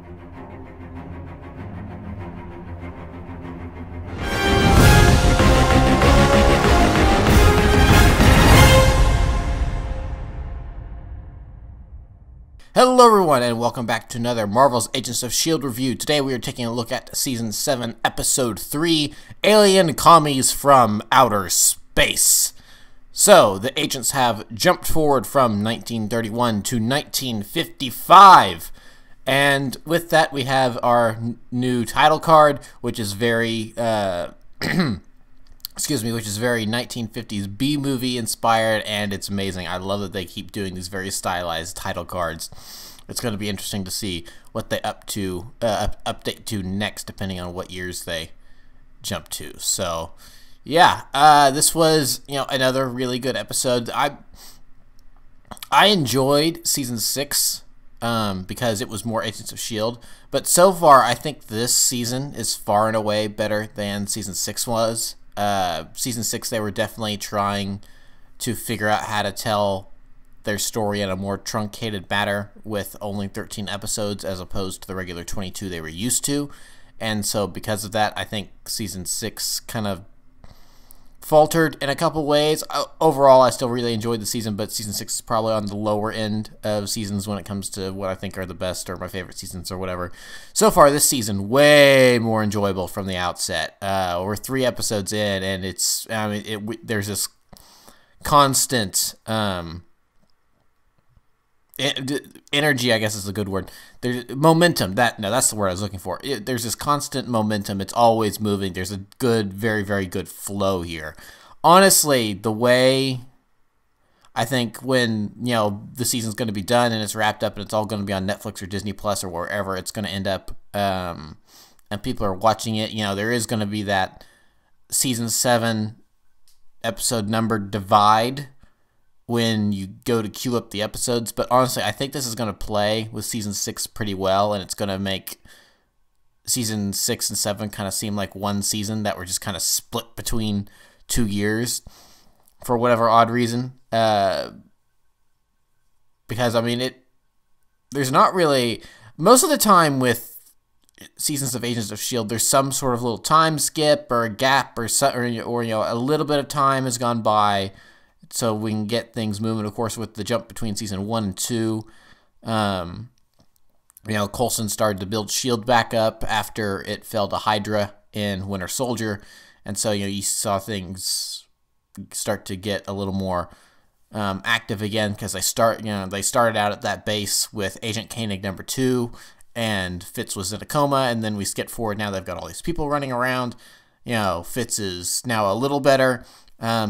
Hello everyone, and welcome back to another Marvel's Agents of S.H.I.E.L.D. review. Today we are taking a look at Season 7, Episode 3, Alien Commies from Outer Space. So, the agents have jumped forward from 1931 to 1955. And with that, we have our new title card, which is very, which is very 1950s B-movie inspired, and it's amazing. I love that they keep doing these very stylized title cards. It's going to be interesting to see what they update to next, depending on what years they jump to. So, yeah, this was, another really good episode. I enjoyed Season 6 because it was more Agents of S.H.I.E.L.D. But so far, I think this season is far and away better than Season 6 was. Season 6, they were definitely trying to figure out how to tell their story in a more truncated manner with only 13 episodes as opposed to the regular 22 they were used to. And so because of that, I think Season 6 kind of faltered in a couple ways. Overall, I still really enjoyed the season, but Season 6 is probably on the lower end of seasons when it comes to what I think are the best or my favorite seasons or whatever. So far, this season, way more enjoyable from the outset. We're 3 episodes in, and there's this constant energy, I guess is a good word. There's momentum. That's the word I was looking for. There's this constant momentum. It's always moving. There's a good, very, very good flow here. Honestly, the way I think when the season's going to be done and it's wrapped up and it's all going to be on Netflix or Disney Plus or wherever it's going to end up, and people are watching it, there is going to be that Season 7 episode number divide when you go to queue up the episodes. But honestly, I think this is going to play with Season 6 pretty well, and it's going to make Season 6 and 7 kind of seem like one season that were just kind of split between 2 years for whatever odd reason. Because, there's not really... Most of the time with seasons of Agents of S.H.I.E.L.D., there's some sort of little time skip or a gap or a little bit of time has gone by, so we can get things moving. Of course, with the jump between Season 1 and 2, Coulson started to build S.H.I.E.L.D. back up after it fell to Hydra in Winter Soldier. And so, you saw things start to get a little more active again, because they started out at that base with Agent Koenig number 2, and Fitz was in a coma, and then we skip forward. Now they've got all these people running around. Fitz is now a little better.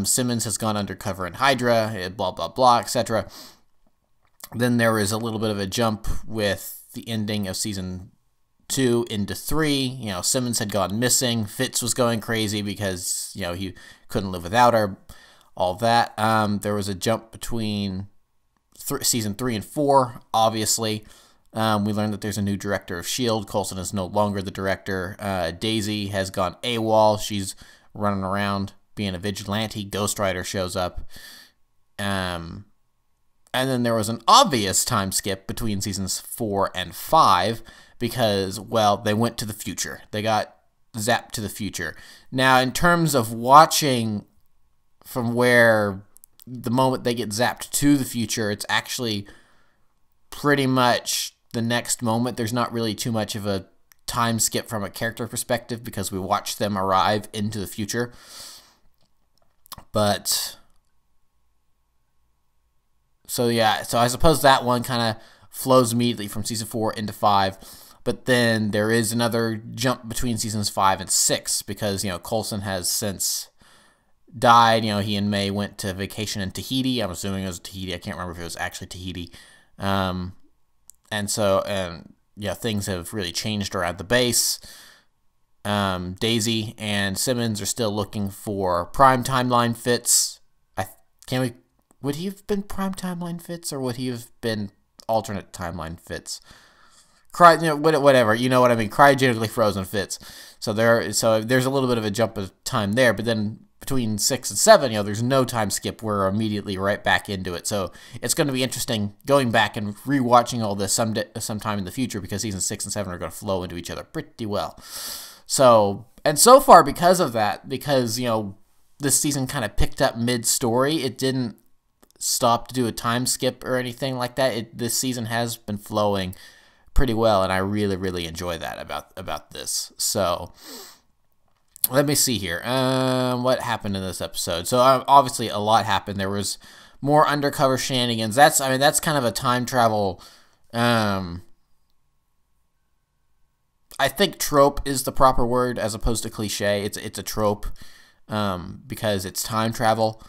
Simmons has gone undercover in Hydra, blah, blah, blah, etc. Then there is a little bit of a jump with the ending of Season 2 into 3. Simmons had gone missing. Fitz was going crazy because, he couldn't live without her. All that. There was a jump between Season 3 and 4, obviously. We learned that there's a new director of S.H.I.E.L.D. Coulson is no longer the director. Daisy has gone AWOL. She's running around being a vigilante. Ghost Rider shows up. And then there was an obvious time skip between Seasons 4 and 5 because, well, they went to the future. They got zapped to the future. Now, in terms of watching from where the moment they get zapped to the future, it's actually pretty much the next moment. There's not really too much of a time skip from a character perspective because we watch them arrive into the future. But, so yeah, so I suppose that one kind of flows immediately from Season 4 into 5. But then there is another jump between Seasons 5 and 6 because, Coulson has since died. He and May went to vacation in Tahiti. I'm assuming it was Tahiti. I can't remember if it was actually Tahiti. And so, things have really changed around the base. Daisy and Simmons are still looking for Prime Timeline Fitz. Would he have been Prime Timeline Fitz, or would he have been alternate timeline Fitz? Whatever, you know what I mean. Cryogenically frozen Fitz. So there's a little bit of a jump of time there, but then between 6 and 7, there's no time skip. We're immediately right back into it. So it's going to be interesting going back and rewatching all this sometime in the future, because season 6 and 7 are going to flow into each other pretty well. So, and so far, because of that, because, this season kind of picked up mid-story, it didn't stop to do a time skip or anything like that. This season has been flowing pretty well, and I really, really enjoy that about this. So let me see here. What happened in this episode? So obviously a lot happened. There was more undercover shenanigans. That's kind of a time travel. I think trope is the proper word as opposed to cliche. It's a trope because it's time travel.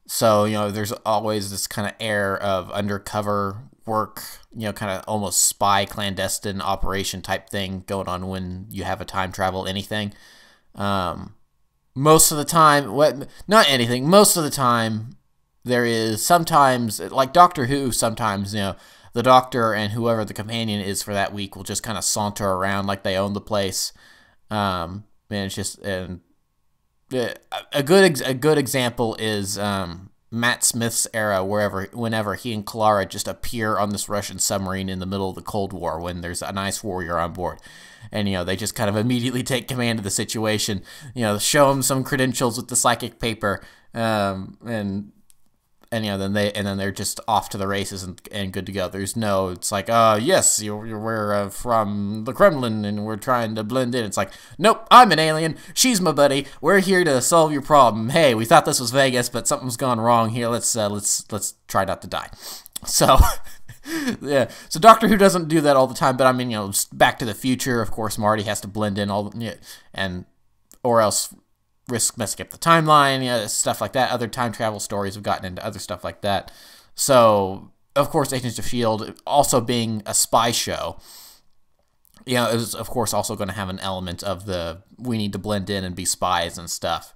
So, there's always this kind of air of undercover work, kind of almost spy, clandestine operation type thing going on when you have a time travel anything. Most of the time, most of the time, there is sometimes, like Doctor Who, sometimes, the Doctor and whoever the companion is for that week will just kind of saunter around like they own the place. And it's just, a good example is Matt Smith's era, whenever he and Clara just appear on this Russian submarine in the middle of the Cold War when there's an ice warrior on board, and they just kind of immediately take command of the situation. Show them some credentials with the psychic paper, and then they're just off to the races and good to go. There's no, it's like, yes, we're from the Kremlin and we're trying to blend in. It's like, nope, I'm an alien. She's my buddy. We're here to solve your problem. Hey, we thought this was Vegas, but something's gone wrong here. Let's try not to die. So, yeah. So Doctor Who doesn't do that all the time, but Back to the Future, of course, Marty has to blend in or else risk messing up the timeline, stuff like that. Other time travel stories have gotten into other stuff like that. So, of course, Agents of S.H.I.E.L.D. also being a spy show, is, of course, also going to have an element of we need to blend in and be spies and stuff.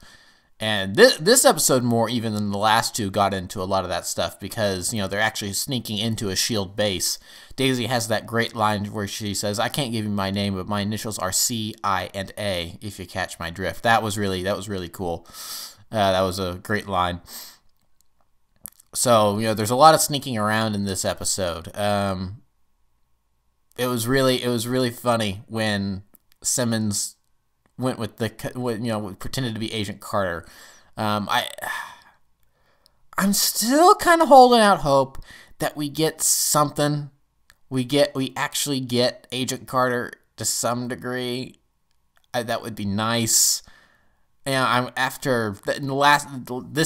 And this episode, more even than the last two, got into a lot of that stuff because, they're actually sneaking into a S.H.I.E.L.D. base. Daisy has that great line where she says, "I can't give you my name, but my initials are C, I, and A, if you catch my drift." That was really cool. That was a great line. So, there's a lot of sneaking around in this episode. It was really funny when Simmons went with pretended to be Agent Carter. I'm still kind of holding out hope that we get something. We actually get Agent Carter to some degree. That would be nice. This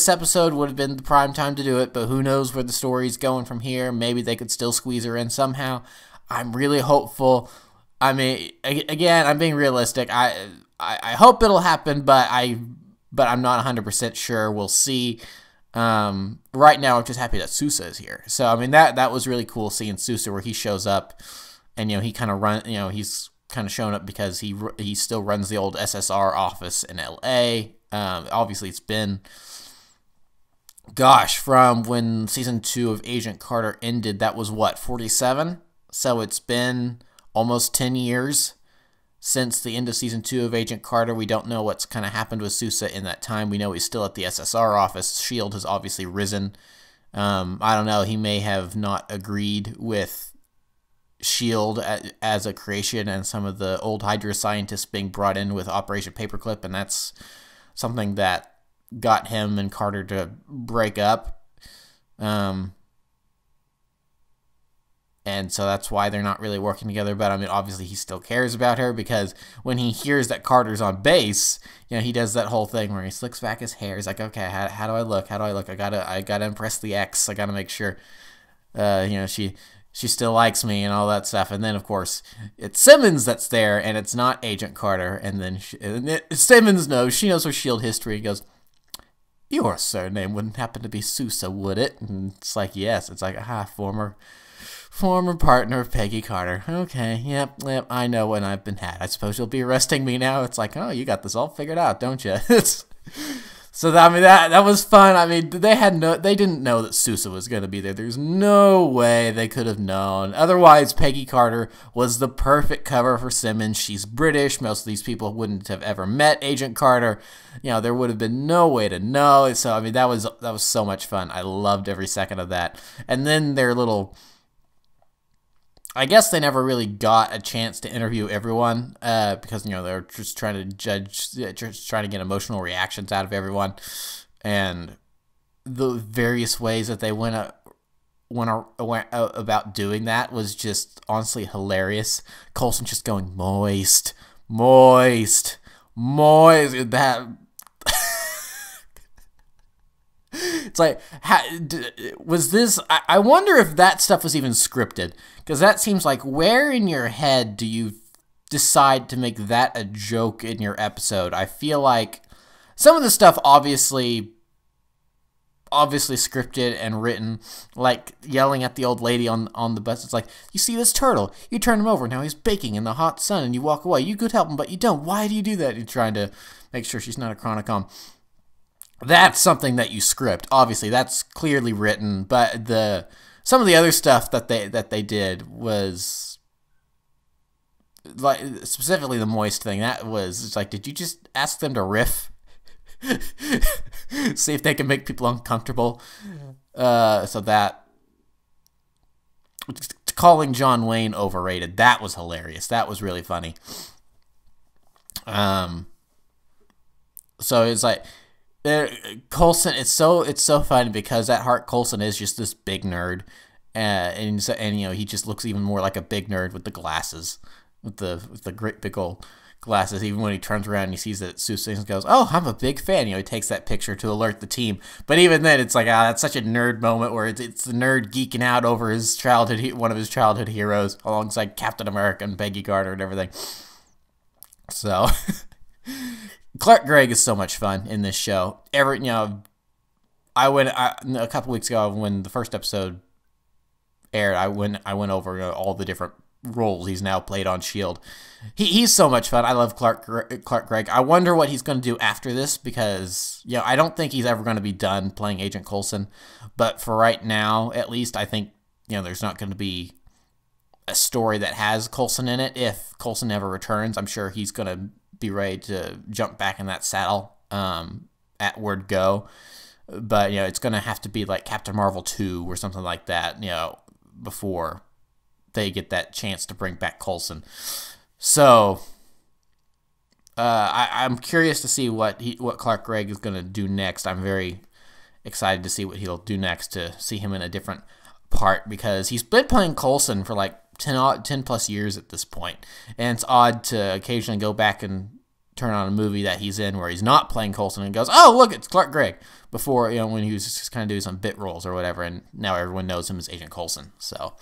episode would have been the prime time to do it, but who knows where the story's going from here. Maybe they could still squeeze her in somehow. I'm really hopeful. Again, I'm being realistic. I hope it'll happen, but I'm not 100% sure. We'll see. Right now, I'm just happy that Sousa is here. So, that was really cool seeing Sousa where he shows up and, he kind of he's kind of showing up because he still runs the old SSR office in LA. Obviously, it's been, from when season 2 of Agent Carter ended, that was what, 47? So it's been almost 10 years since the end of season 2 of Agent Carter. We don't know what's kind of happened with Sousa in that time. We know he's still at the SSR office. S.H.I.E.L.D. has obviously risen. I don't know. He may have not agreed with S.H.I.E.L.D. as a creation and some of the old Hydra scientists being brought in with Operation Paperclip, and that's something that got him and Carter to break up. And so that's why they're not really working together. But obviously he still cares about her because when he hears that Carter's on base, he does that whole thing where he slicks back his hair. He's like, okay, how do I look? How do I look? I gotta impress the ex. I gotta make sure, she still likes me and all that stuff. And then of course it's Simmons that's there, and it's not Agent Carter. And then Simmons knows. She knows her S.H.I.E.L.D. history. He goes, "Your surname wouldn't happen to be Sousa, would it?" And it's like, yes. It's like, former partner of Peggy Carter. Okay, yep, I know when I've been had. I suppose you'll be arresting me now. It's like, oh, you got this all figured out, don't you? So I mean that was fun. I mean they didn't know that Sousa was going to be there. There's no way they could have known. Otherwise, Peggy Carter was the perfect cover for Simmons. She's British. Most of these people wouldn't have ever met Agent Carter. You know, there would have been no way to know. So I mean that was so much fun. I loved every second of that. And then their little, I guess they never really got a chance to interview everyone because, you know, they're just trying to just trying to get emotional reactions out of everyone. And the various ways that they went about doing that was just honestly hilarious. Coulson just going, moist, moist, moist. That... It's like, was this... I wonder if that stuff was even scripted. Because that seems like, where in your head do you decide to make that a joke in your episode? I feel like some of the stuff obviously scripted and written, like yelling at the old lady on the bus. It's like, you see this turtle, you turn him over, now he's baking in the hot sun, and you walk away. You could help him, but you don't. Why do you do that? You're trying to make sure she's not a Chronicom. That's something that you script. Obviously, that's clearly written, but some of the other stuff that they did was like, specifically the moist thing. That was, it's like, did you just ask them to riff? See if they can make people uncomfortable. So that, calling John Wayne overrated, that was hilarious. That was really funny. So it's like, Coulson, it's so funny because at heart Coulson is just this big nerd, and you know, he just looks even more like a big nerd with the glasses, with the great big old glasses. Even when he turns around and he sees that Sousa goes, "Oh, I'm a big fan." You know, he takes that picture to alert the team. But even then, it's like, that's such a nerd moment where it's the nerd geeking out over one of his childhood heroes alongside Captain America and Peggy Carter and everything. So. Clark Gregg is so much fun in this show. A couple weeks ago when the first episode aired, I went over all the different roles he's now played on S.H.I.E.L.D. He's so much fun. I love Clark Gregg. I wonder what he's going to do after this because, you know, I don't think he's ever going to be done playing Agent Coulson. But for right now, at least, I think, you know, there's not going to be a story that has Coulson in it. If Coulson ever returns, I'm sure he's going to be ready to jump back in that saddle at word go. But, you know, it's going to have to be like Captain Marvel 2 or something like that, you know, before they get that chance to bring back Coulson. So I'm curious to see what Clark Gregg is going to do next. I'm very excited to see what he'll do next, to see him in a different part, because he's been playing Coulson for like 10 plus years at this point, and it's odd to occasionally go back and turn on a movie that he's in where he's not playing Coulson and goes, "Oh, look, it's Clark Gregg," before, you know, when he was just kind of doing some bit roles or whatever, and now everyone knows him as Agent Coulson. So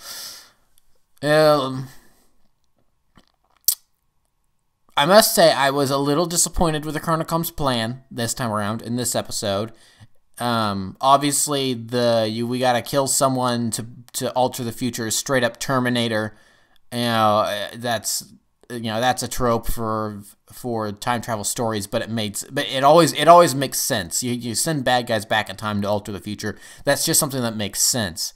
I must say I was a little disappointed with the Chronicom's plan this time around in this episode. Obviously we gotta kill someone to alter the future is straight up Terminator. You know, that's a trope for time travel stories, but it always makes sense. You send bad guys back in time to alter the future. That's just something that makes sense.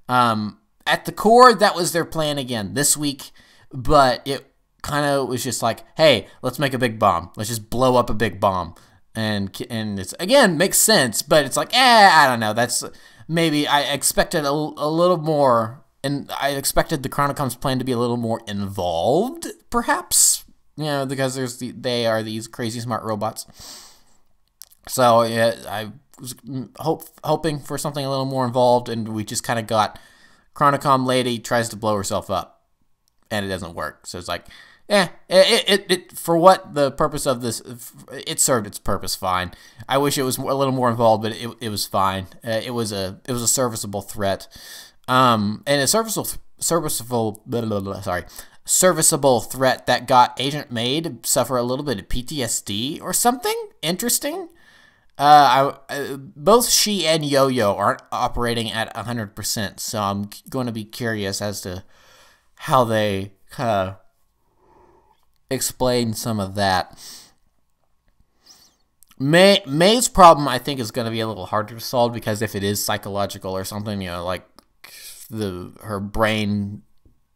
At the core, that was their plan again this week, but it kind of was just like, hey, let's make a big bomb. Let's just blow up a big bomb. And it's, again, makes sense, but it's like, I don't know. That's maybe I expected a little more, and I expected the Chronicom's plan to be a little more involved, perhaps. You know, because they are these crazy smart robots. So yeah, I was hoping for something a little more involved, and we just kind of got Chronicom lady tries to blow herself up, and it doesn't work. So it's like, it for what the purpose of this, it served its purpose fine. I wish it was a little more involved, but it was fine. It was a serviceable threat, and a serviceable threat that got Agent May to suffer a little bit of PTSD or something interesting. Both she and Yo-Yo aren't operating at 100%, so I'm going to be curious as to how they explain some of that. May's problem, I think, is going to be a little harder to solve because if it is psychological or something, like her brain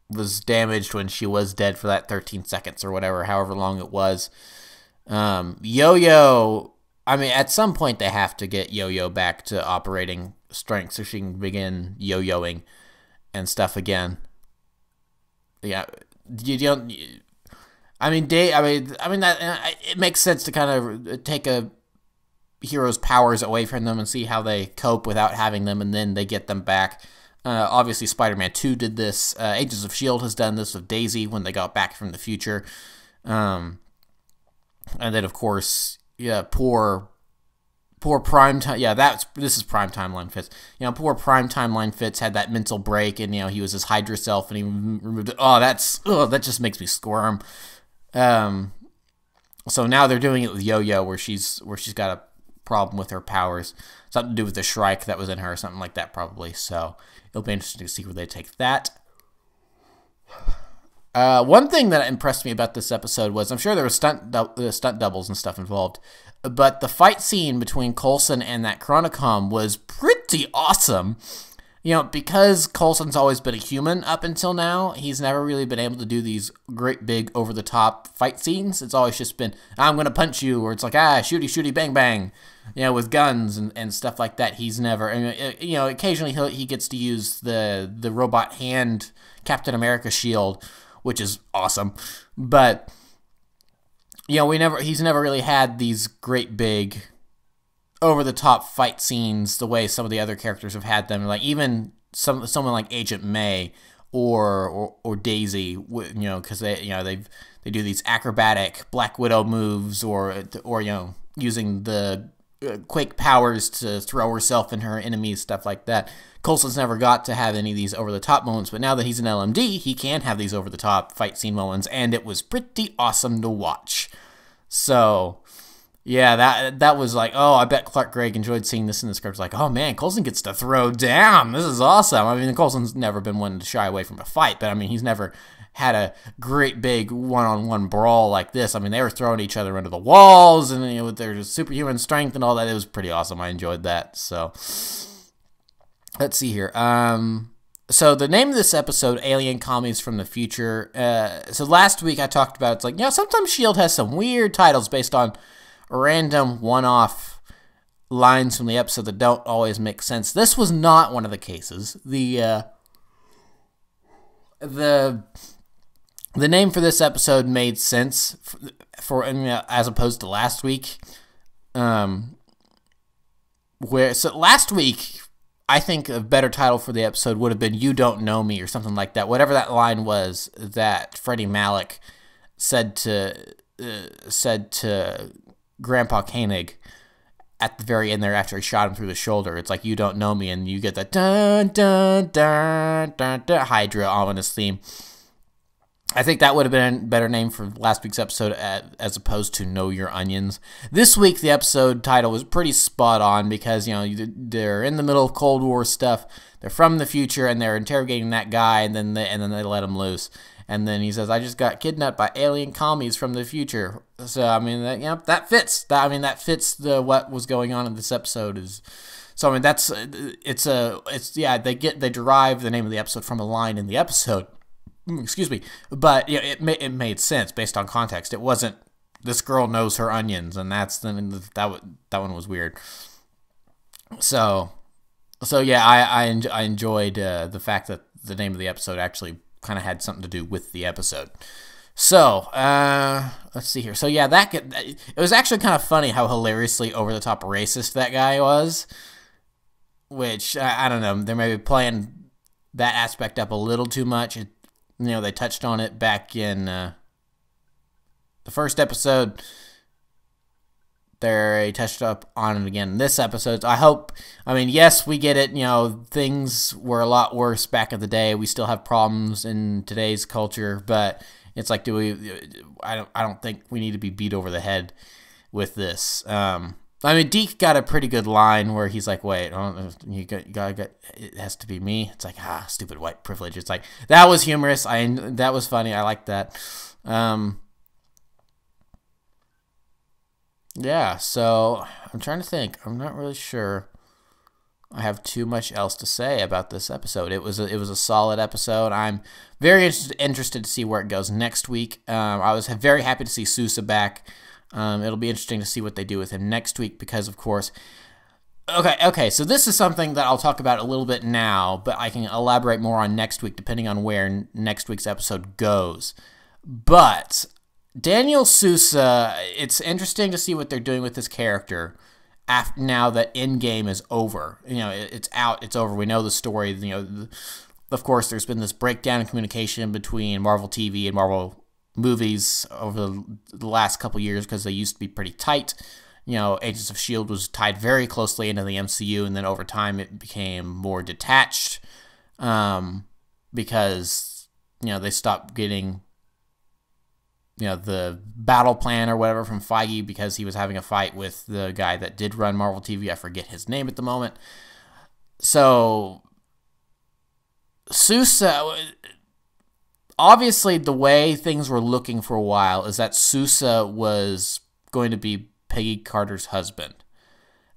was damaged when she was dead for that 13 seconds or whatever, however long it was. Yo-Yo, I mean, at some point they have to get Yo-Yo back to operating strength so she can begin yo-yoing and stuff again. Yeah, you don't. I mean, that it makes sense to kind of take a hero's powers away from them and see how they cope without having them, and then they get them back. Obviously, Spider-Man 2 did this. Agents of S.H.I.E.L.D. has done this with Daisy when they got back from the future. And then, of course, yeah, poor Primetime. Yeah, this is Prime Timeline Fitz. Poor Prime Timeline Fitz had that mental break, and he was his Hydra self, and he removed it. That just makes me squirm. So now they're doing it with Yo-Yo, where she's got a problem with her powers, something to do with the Shrike that was in her, or something like that, probably. So it'll be interesting to see where they take that. One thing that impressed me about this episode was, I'm sure there was stunt doubles and stuff involved, but the fight scene between Coulson and that Chronicom was pretty awesome. Because Coulson's always been a human up until now, he's never really been able to do these great big over-the-top fight scenes. It's always just been, I'm going to punch you, or it's like, shooty, shooty, bang, bang, with guns and stuff like that. He's never, occasionally he gets to use the robot hand Captain America shield, which is awesome. But, he's never really had these great big over-the-top fight scenes the way some of the other characters have had them. Like even someone like Agent May or Daisy, because they do these acrobatic Black Widow moves, or using the Quake powers to throw herself in her enemies, stuff like that. Coulson's never got to have any of these over-the-top moments, but now that he's an LMD, he can have these over-the-top fight scene moments, and it was pretty awesome to watch. So, yeah, that was like, I bet Clark Gregg enjoyed seeing this in the script. Like, oh man, Coulson gets to throw down. This is awesome. I mean, Coulson's never been one to shy away from a fight, but I mean, he's never had a great big one-on-one brawl like this. I mean, they were throwing each other into the walls, and with their superhuman strength and all that, it was pretty awesome. I enjoyed that. So, let's see here. So the name of this episode, Alien Commies from the Future. So last week I talked about, it's like, sometimes S.H.I.E.L.D. has some weird titles based on random one-off lines from the episode that don't always make sense. This was not one of the cases. The name for this episode made sense for as opposed to last week. Last week, I think a better title for the episode would have been "You Don't Know Me" or something like that. Whatever that line was that Freddie Malik said to Grandpa Koenig at the very end there after he shot him through the shoulder. It's like, "You don't know me," and you get that dun dun dun dun dun Hydra ominous theme. I think that would have been a better name for last week's episode as opposed to Know Your Onions. This week, the episode title was pretty spot on because, they're in the middle of Cold War stuff. They're from the future, and they're interrogating that guy, and then they let him loose. And then he says, "I just got kidnapped by alien commies from the future." So, I mean, that fits. That fits what was going on in this episode. So, I mean, they derive the name of the episode from a line in the episode. Excuse me, but it made sense based on context. It wasn't, "This girl knows her onions," and that one was weird. So yeah, I enjoyed the fact that the name of the episode actually kind of had something to do with the episode. So let's see here. So yeah, it was actually kind of funny how hilariously over the top racist that guy was. Which I don't know, they may be playing that aspect up a little too much. They touched on it back in the first episode. They touched up on it again in this episode. Yes, we get it. Things were a lot worse back in the day. We still have problems in today's culture, but it's like, I don't think we need to be beat over the head with this. Deke got a pretty good line where he's like, "Wait, it has to be me." It's like, stupid white privilege. It's like, that was humorous. That was funny. I liked that. Yeah, so I'm trying to think. I'm not really sure I have too much else to say about this episode. It was a solid episode. I'm very interested to see where it goes next week. I was very happy to see Sousa back. It'll be interesting to see what they do with him next week because, of course, okay. So this is something that I'll talk about a little bit now, but I can elaborate more on next week depending on where next week's episode goes. But Daniel Sousa, it's interesting to see what they're doing with his character now that Endgame is over. It's out, it's over. We know the story. Of course, there's been this breakdown in communication between Marvel TV and Marvel movies over the last couple years because they used to be pretty tight. Agents of S.H.I.E.L.D. was tied very closely into the MCU, and then over time it became more detached because they stopped getting the battle plan or whatever from Feige because he was having a fight with the guy that did run Marvel TV. I forget his name at the moment. So Sousa, obviously the way things were looking for a while is that Sousa was going to be Peggy Carter's husband.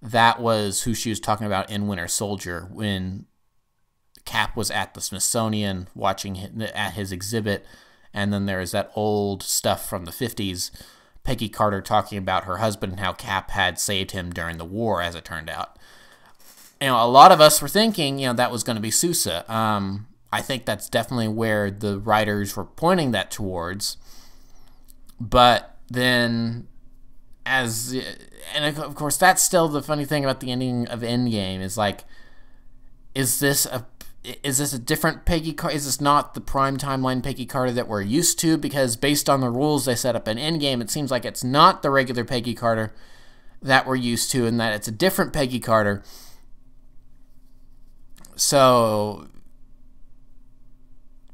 That was who she was talking about in Winter Soldier when Cap was at the Smithsonian watching at his exhibit. And then there's that old stuff from the 50s, Peggy Carter talking about her husband and how Cap had saved him during the war, as it turned out. A lot of us were thinking, that was going to be Sousa. I think that's definitely where the writers were pointing that towards. But then, and of course, that's still the funny thing about the ending of Endgame is like, is this a different Peggy Carter? Is this not the prime timeline Peggy Carter that we're used to? Because based on the rules they set up in Endgame, it seems like it's not the regular Peggy Carter that we're used to, and that it's a different Peggy Carter. So,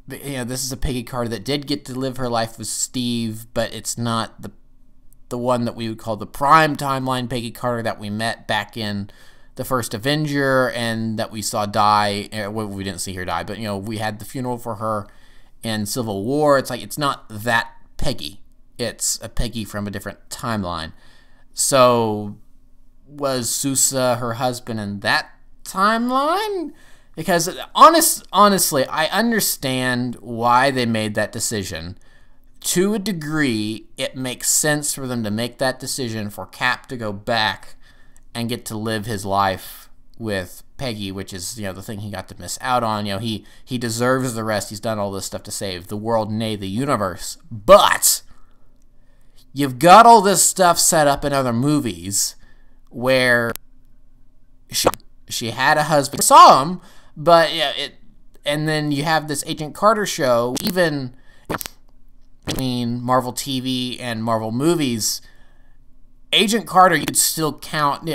this is a Peggy Carter that did get to live her life with Steve, but it's not the one that we would call the prime timeline Peggy Carter that we met back in the first Avenger and that we saw die. Well, we didn't see her die, but we had the funeral for her in Civil War. It's like, it's not that Peggy. It's a Peggy from a different timeline. So was Sousa her husband in that timeline? Because honestly, I understand why they made that decision. To a degree, it makes sense for them to make that decision for Cap to go back and get to live his life with Peggy, which is, the thing he got to miss out on. He deserves the rest. He's done all this stuff to save the world, nay, the universe. But you've got all this stuff set up in other movies where she had a husband, saw him, but and then you have this Agent Carter show, even between Marvel TV and Marvel movies. Agent Carter, you could still count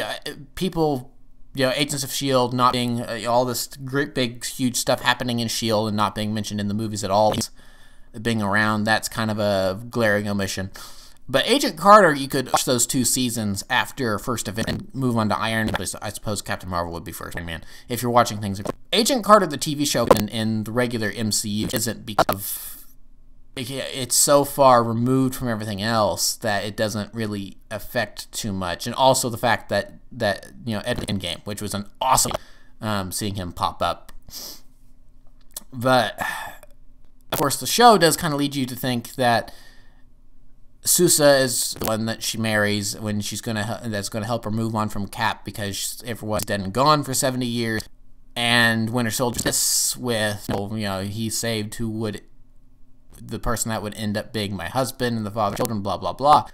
people, Agents of S.H.I.E.L.D. not being all this great, big, huge stuff happening in S.H.I.E.L.D. and not being mentioned in the movies at all, being around. That's kind of a glaring omission. But Agent Carter, you could watch those 2 seasons after first event and move on to Iron Man. I suppose Captain Marvel would be first, Iron Man. If you're watching things, Agent Carter, the TV show in the regular MCU, isn't because it's so far removed from everything else that it doesn't really affect too much. And also the fact that at Endgame, which was an awesome seeing him pop up. But of course, the show does kind of lead you to think that Sousa is the one that she marries when that's gonna help her move on from Cap because everyone's dead and gone for 70 years. And Winter Soldier with he saved the person that would end up being my husband and the father of children, blah blah blah.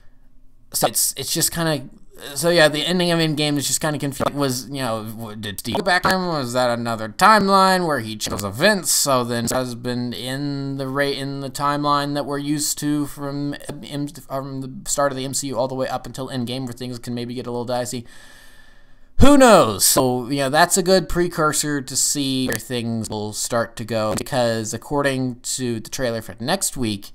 So it's just kind of, so yeah, the ending of Endgame is just kind of confusing. Was did Steve go back time? Was that another timeline where he chose events? So then his husband in the timeline that we're used to from the start of the MCU all the way up until Endgame, where things can maybe get a little dicey. Who knows? So, that's a good precursor to see where things will start to go, because according to the trailer for next week,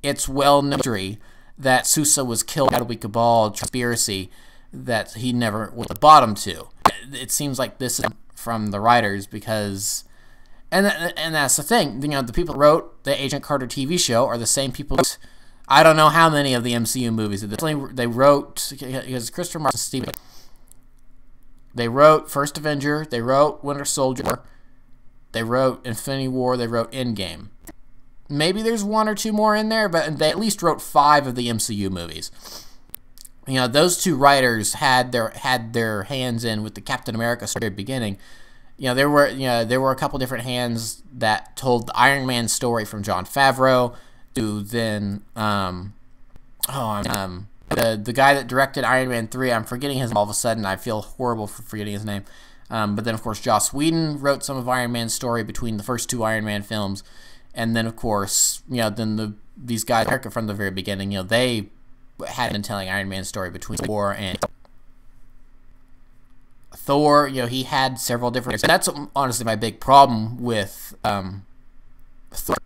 it's well known that Sousa was killed by a Cabal conspiracy that he never was the bottom to. It seems like this is from the writers because, and that's the thing, the people who wrote the Agent Carter TV show are the same people. I don't know how many of the MCU movies. They wrote, because Christopher Martin, Steve, they wrote First Avenger, they wrote Winter Soldier, they wrote Infinity War, they wrote Endgame. Maybe there's one or two more in there, but they at least wrote 5 of the MCU movies. You know, those 2 writers had their hands in with the Captain America story at the beginning. You know, there were a couple different hands that told the Iron Man story from Jon Favreau to then the guy that directed Iron Man 3. I'm forgetting his name all of a sudden. I feel horrible for forgetting his name. But then of course Joss Whedon wrote some of Iron Man's story between the first 2 Iron Man films, and then of course these guys from the very beginning. You know, they had been telling Iron Man's story between War and Thor. You know, he had several different. That's honestly my big problem with Thor,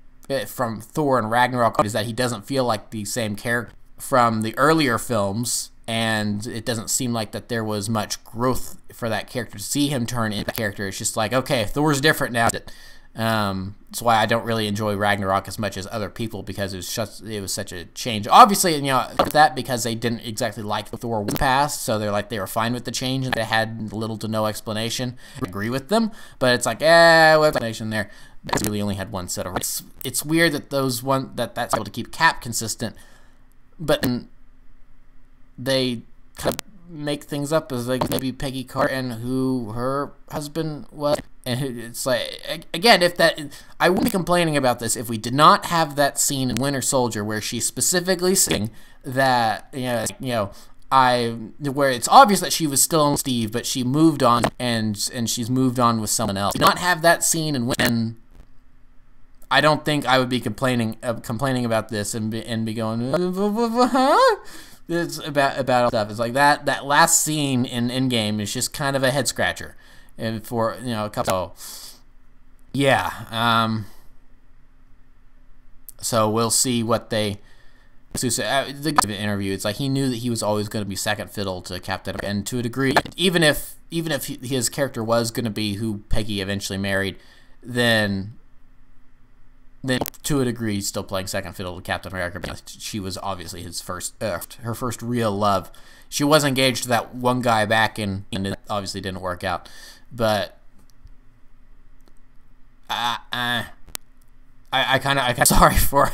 from Thor and Ragnarok, is that he doesn't feel like the same character from the earlier films, and it doesn't seem like that there was much growth for that character. To see him turn into a character, it's just like, okay, Thor's different now. That's why I don't really enjoy Ragnarok as much as other people, because it was such a change. Obviously, you know, that because they didn't exactly like Thor past, so they were fine with the change and they had little to no explanation. I agree with them, but it's like, what explanation there? They really only had one set of. It's weird that that's able to keep Cap consistent, but they kind of make things up as like maybe Peggy Carter and who her husband was. And it's like, again, I wouldn't be complaining about this if we did not have that scene in Winter Soldier where she's specifically saying that, where it's obvious that she was still on Steve, but she moved on and she's moved on with someone else. Not have that scene and I don't think I would be complaining about this and be going, huh? It's about all stuff. It's like that last scene in Endgame is just kind of a head scratcher. And for a couple, so we'll see what they. The interview, it's like he knew that he was always going to be second fiddle to Captain America, and to a degree, even if his character was going to be who Peggy eventually married, then to a degree, still playing second fiddle to Captain America, because she was obviously his her first real love. She was engaged to that one guy back and it obviously didn't work out. But I kind of sorry for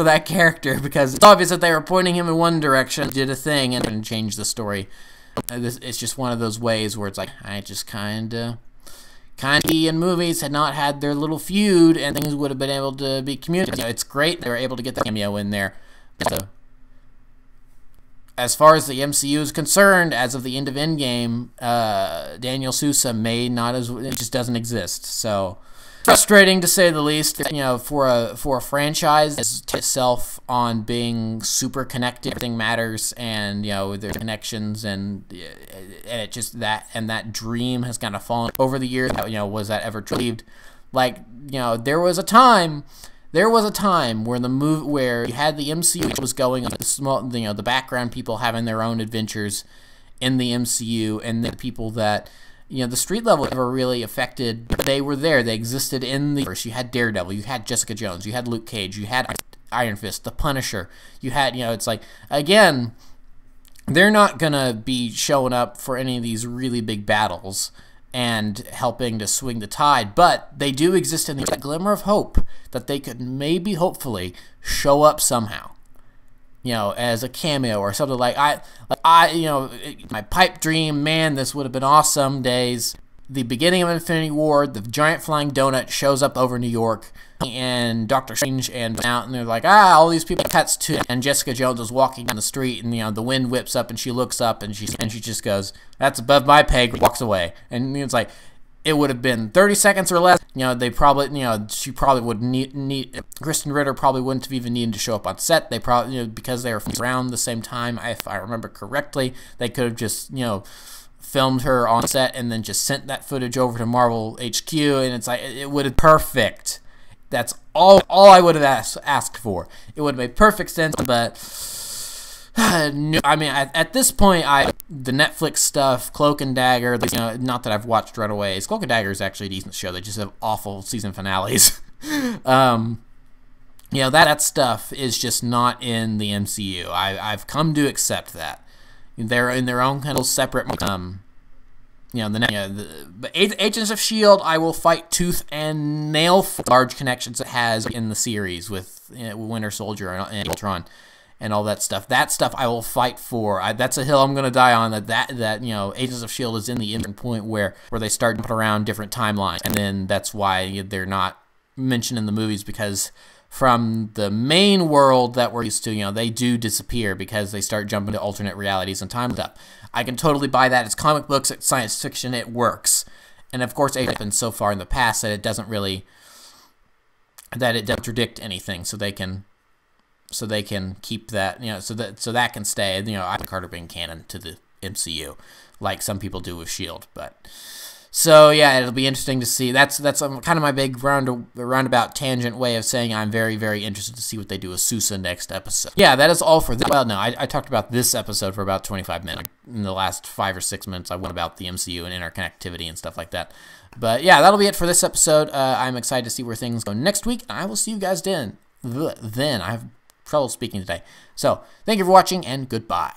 that character, because it's obvious that they were pointing him in one direction, did a thing, and changed the story. It's just one of those ways where it's like, I just kind of in movies had not had their little feud, and things would have been able to be communicated. It's great they were able to get the cameo in there. So, as far as the MCU is concerned, as of the end of Endgame, Daniel Sousa it just doesn't exist. So frustrating to say the least. For a franchise itself on being super connected, everything matters, and with their connections, and it just that dream has kind of fallen over the years. Was that ever achieved? Like, there was a time where where you had the MCU was going on, the background people having their own adventures in the MCU, and the people that the street level never really affected. They were there. They existed in the universe. You had Daredevil, you had Jessica Jones, you had Luke Cage, you had Iron Fist, the Punisher. You had it's like, again, they're not gonna be showing up for any of these really big battles and helping to swing the tide, but they do exist in the glimmer of hope that they could maybe, hopefully, show up somehow, as a cameo or something. My pipe dream, man, this would have been awesome days. The beginning of Infinity War, the giant flying donut shows up over New York, and Doctor Strange and out, and they're like, all these people cuts to, and Jessica Jones is walking down the street, and the wind whips up, and she looks up, and she just goes, "That's above my pay," walks away, and it's like, it would have been 30 seconds or less. They probably, she probably would need Kristen Ritter probably wouldn't have even needed to show up on set. They probably, because they were around the same time, if I remember correctly, they could have just, filmed her on set and then just sent that footage over to Marvel HQ, and it's like, it would have perfect. That's all I would have asked for. It would have made perfect sense, but no, I mean, at this point, the Netflix stuff, Cloak and Dagger, not that I've watched Runaways. Cloak and Dagger is actually a decent show. They just have awful season finales. You know, that stuff is just not in the MCU. I've come to accept that. They're in their own kind of separate, you know, but Agents of S.H.I.E.L.D. I will fight tooth and nail for large connections it has in the series with, you know, Winter Soldier and Ultron and all that stuff. That stuff I will fight for. That's a hill I'm going to die on. That you know, Agents of S.H.I.E.L.D. is in the end point where they start to put around different timelines, and then that's why they're not mentioned in the movies, because from the main world that we're used to, you know, they do disappear because they start jumping to alternate realities and time stuff. I can totally buy that. It's comic books, it's science fiction, it works. And of course, it's happened so far in the past that it doesn't contradict anything, so they can keep that, you know, so that can stay, you know, I think Carter being canon to the MCU, like some people do with S.H.I.E.L.D. But so yeah, it'll be interesting to see. That's kind of my big roundabout tangent way of saying I'm very, very interested to see what they do with Sousa next episode. Yeah, that is all for this. Well, no, I talked about this episode for about 25 minutes. In the last 5 or 6 minutes, I went about the MCU and interconnectivity and stuff like that. But yeah, that'll be it for this episode. I'm excited to see where things go next week, and I will see you guys then. I have trouble speaking today. So, thank you for watching, and goodbye.